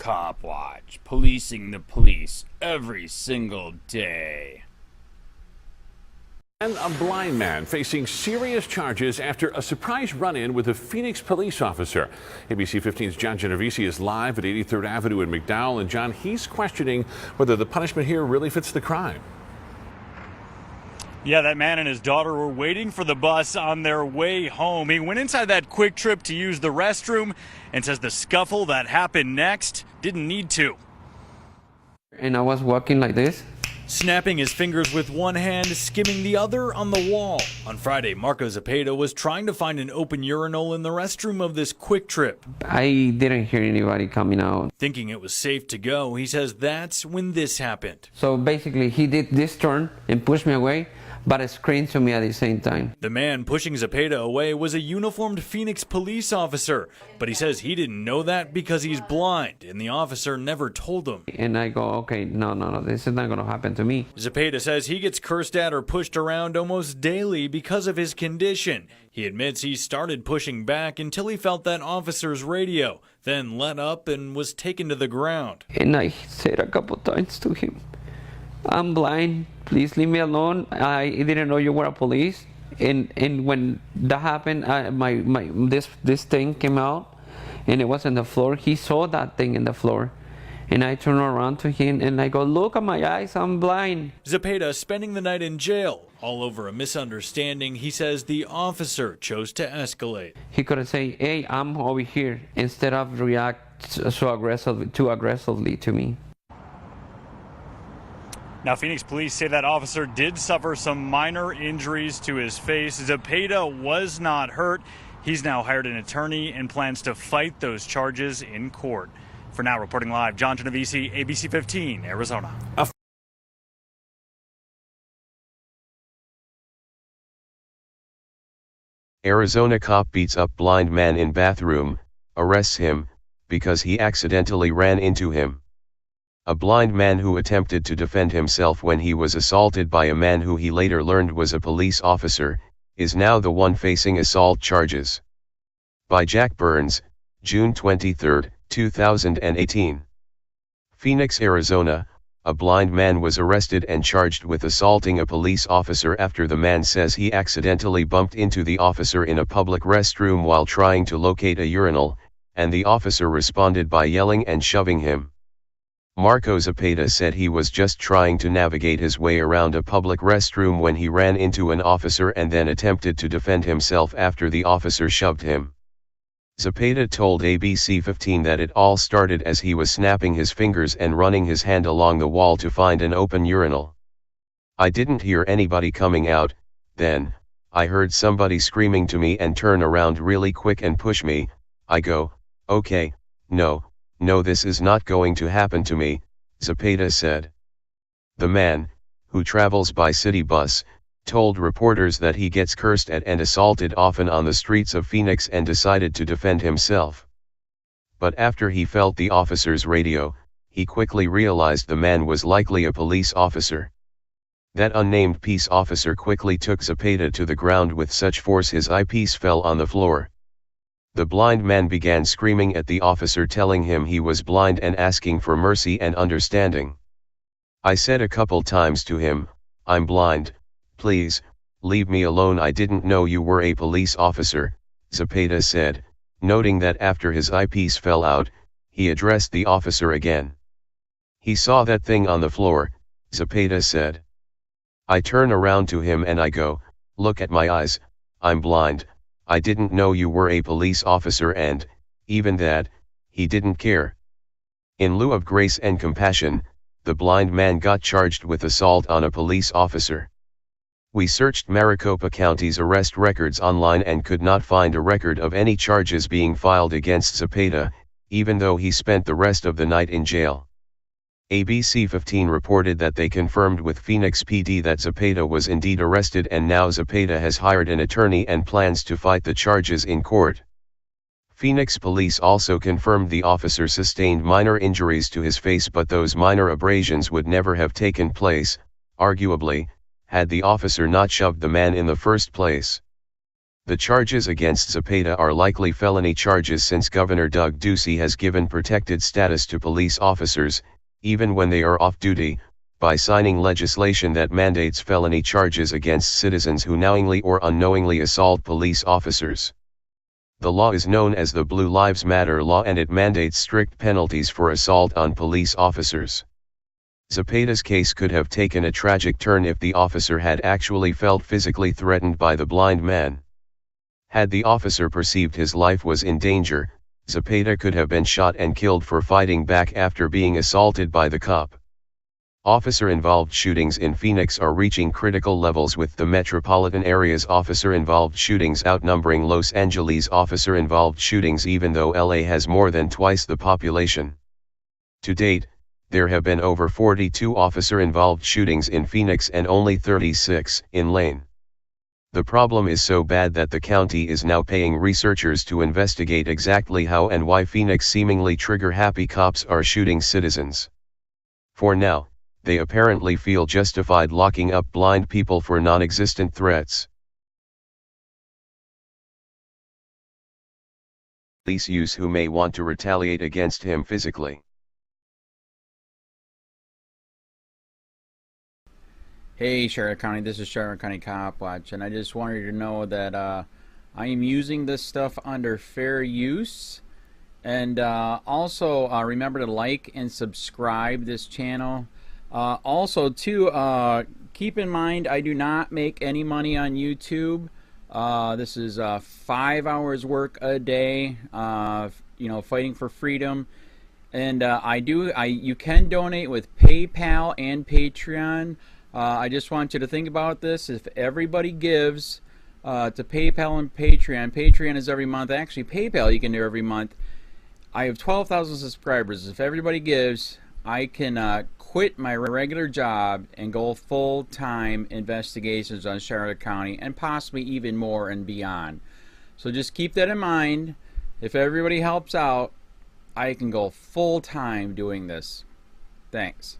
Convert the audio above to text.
COPWATCH, policing the police every single day. And a blind man facing serious charges after a surprise run-in with a Phoenix police officer. ABC 15's John Genovese is live at 83rd Avenue in McDowell. And John, he's questioning whether the punishment here really fits the crime. Yeah, that man and his daughter were waiting for the bus on their way home. He went inside that quick trip to use the restroom and says the scuffle that happened next didn't need to. And I was walking like this. Snapping his fingers with one hand, skimming the other on the wall. On Friday, Marco Zepeda was trying to find an open urinal in the restroom of this quick trip. I didn't hear anybody coming out. Thinking it was safe to go, he says that's when this happened. So basically, he did this turn and pushed me away, but screamed to me at the same time. The man pushing Zepeda away was a uniformed Phoenix police officer, but he says he didn't know that because he's blind, and the officer never told him. And I go, okay, no, this is not going to happen to me. Zepeda says he gets cursed at or pushed around almost daily because of his condition. He admits he started pushing back until he felt that officer's radio, then let up and was taken to the ground. And I said a couple times to him, I'm blind, please leave me alone. I didn't know you were a police. And when that happened, this thing came out and it was on the floor. He saw that thing in the floor. And I turned around to him and I go, look at my eyes, I'm blind. Zepeda spending the night in jail, all over a misunderstanding. He says the officer chose to escalate. He could have said, hey, I'm over here, instead of react so aggressively to me. Now, Phoenix police say that officer did suffer some minor injuries to his face. Zepeda was not hurt. He's now hired an attorney and plans to fight those charges in court. For now, reporting live, John Genovese, ABC 15, Arizona. Arizona cop beats up blind man in bathroom, arrests him, because he accidentally ran into him. A blind man who attempted to defend himself when he was assaulted by a man who he later learned was a police officer, is now the one facing assault charges. By Jack Burns, June 23, 2018. Phoenix, Arizona, a blind man was arrested and charged with assaulting a police officer after the man says he accidentally bumped into the officer in a public restroom while trying to locate a urinal, and the officer responded by yelling and shoving him. Marco Zepeda said he was just trying to navigate his way around a public restroom when he ran into an officer and then attempted to defend himself after the officer shoved him. Zepeda told ABC 15 that it all started as he was snapping his fingers and running his hand along the wall to find an open urinal. I didn't hear anybody coming out, then, I heard somebody screaming to me and turn around really quick and push me. I go, okay, no, this is not going to happen to me, Zepeda said. The man, who travels by city bus, told reporters that he gets cursed at and assaulted often on the streets of Phoenix and decided to defend himself. But after he felt the officer's radio, he quickly realized the man was likely a police officer. That unnamed peace officer quickly took Zepeda to the ground with such force his eyepiece fell on the floor. The blind man began screaming at the officer, telling him he was blind and asking for mercy and understanding. I said a couple times to him, I'm blind, please, leave me alone, I didn't know you were a police officer, Zepeda said, noting that after his eyepiece fell out, he addressed the officer again. He saw that thing on the floor, Zepeda said. I turn around to him and I go, look at my eyes, I'm blind. I didn't know you were a police officer, and, even that, he didn't care. In lieu of grace and compassion, the blind man got charged with assault on a police officer. We searched Maricopa County's arrest records online and could not find a record of any charges being filed against Zepeda, even though he spent the rest of the night in jail. ABC 15 reported that they confirmed with Phoenix PD that Zepeda was indeed arrested, and now Zepeda has hired an attorney and plans to fight the charges in court. Phoenix police also confirmed the officer sustained minor injuries to his face, but those minor abrasions would never have taken place, arguably, had the officer not shoved the man in the first place. The charges against Zepeda are likely felony charges since Governor Doug Ducey has given protected status to police officers, even when they are off duty, by signing legislation that mandates felony charges against citizens who knowingly or unknowingly assault police officers. The law is known as the Blue Lives Matter law, and it mandates strict penalties for assault on police officers. Zepeda's case could have taken a tragic turn if the officer had actually felt physically threatened by the blind man. Had the officer perceived his life was in danger, Zepeda could have been shot and killed for fighting back after being assaulted by the cop. Officer-involved shootings in Phoenix are reaching critical levels, with the metropolitan area's officer-involved shootings outnumbering Los Angeles' officer-involved shootings, even though LA has more than twice the population. To date, there have been over 42 officer-involved shootings in Phoenix and only 36 in Lane. The problem is so bad that the county is now paying researchers to investigate exactly how and why Phoenix seemingly trigger-happy cops are shooting citizens. For now, they apparently feel justified locking up blind people for non-existent threats. Police use who may want to retaliate against him physically. Hey Charlotte County, this is Charlotte County Cop Watch, and I just wanted you to know that I am using this stuff under fair use. And also remember to like and subscribe this channel. Also too, keep in mind I do not make any money on YouTube. This is 5 hours work a day, you know, fighting for freedom. And you can donate with PayPal and Patreon. I just want you to think about this. If everybody gives to PayPal and Patreon, Patreon is every month. Actually, PayPal you can do every month. I have 12,000 subscribers. If everybody gives, I can quit my regular job and go full-time investigations on Charlotte County, and possibly even more and beyond. So just keep that in mind. If everybody helps out, I can go full-time doing this. Thanks.